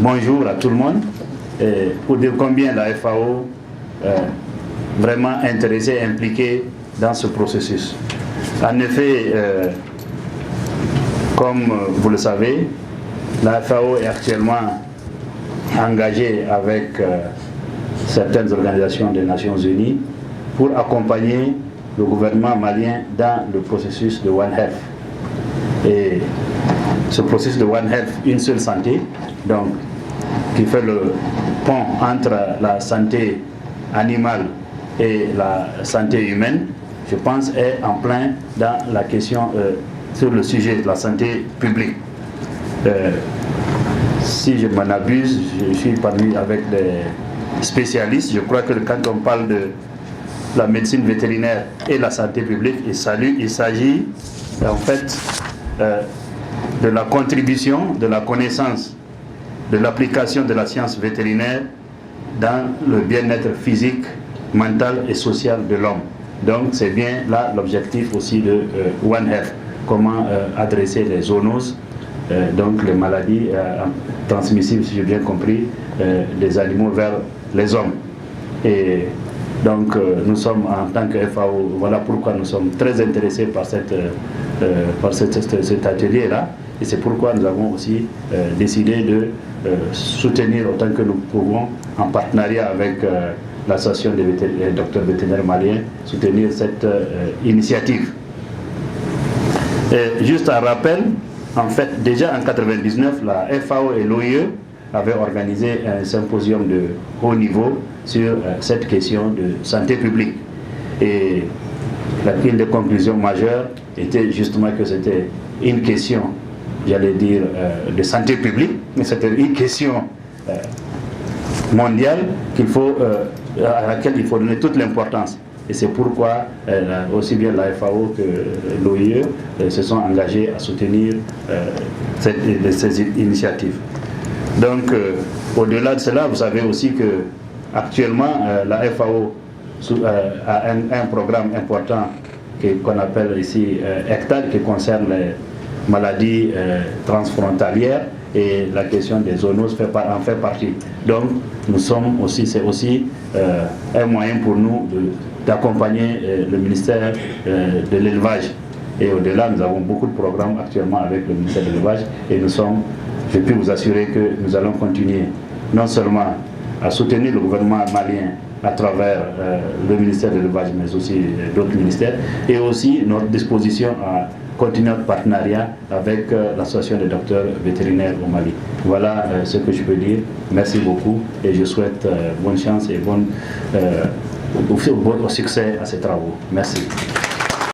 bonjour à tout le monde, pour dire combien la FAO vraiment intéressée et impliquée dans ce processus. En effet, comme vous le savez, la FAO est actuellement engagée avec certaines organisations des Nations Unies pour accompagner le gouvernement malien dans le processus de One Health. Et ce processus de One Health, une seule santé, donc qui fait le pont entre la santé animale et la santé humaine, je pense est en plein dans la question sur le sujet de la santé publique. Si je m'en abuse, je suis parmi avec des spécialistes. Je crois que quand on parle de la médecine vétérinaire et la santé publique, il s'agit en fait de la contribution, de la connaissance, de l'application de la science vétérinaire dans le bien-être physique, mental et social de l'homme. Donc c'est bien là l'objectif aussi de One Health, comment adresser les zoonoses, donc les maladies transmissibles, si j'ai bien compris, des animaux vers les hommes. Et donc nous sommes en tant que FAO, voilà pourquoi nous sommes très intéressés par cet atelier-là. Et c'est pourquoi nous avons aussi décidé de soutenir autant que nous pouvons, en partenariat avec l'association des docteurs vétérinaires maliens, soutenir cette initiative. Et juste un rappel, en fait, déjà en 1999, la FAO et l'OIE avaient organisé un symposium de haut niveau sur cette question de santé publique. Et une des conclusions majeures était justement que c'était une question, j'allais dire, de santé publique, mais c'était une question mondiale à laquelle il faut donner toute l'importance. Et c'est pourquoi aussi bien la FAO que l'OIE se sont engagés à soutenir ces initiatives. Donc, au-delà de cela, vous savez aussi que actuellement la FAO a un programme important qu'on appelle ici ECTAD, qui concerne les maladies transfrontalières, et la question des zoonoses en fait partie. Donc, c'est aussi un moyen pour nous d'accompagner le ministère de l'élevage. Et au-delà, nous avons beaucoup de programmes actuellement avec le ministère de l'élevage, et je peux vous assurer que nous allons continuer non seulement à soutenir le gouvernement malien à travers le ministère de l'élevage, mais aussi d'autres ministères, et aussi notre disposition à continuer notre partenariat avec l'association des docteurs vétérinaires au Mali. Voilà ce que je peux dire. Merci beaucoup et je souhaite bonne chance et bon succès à ces travaux. Merci.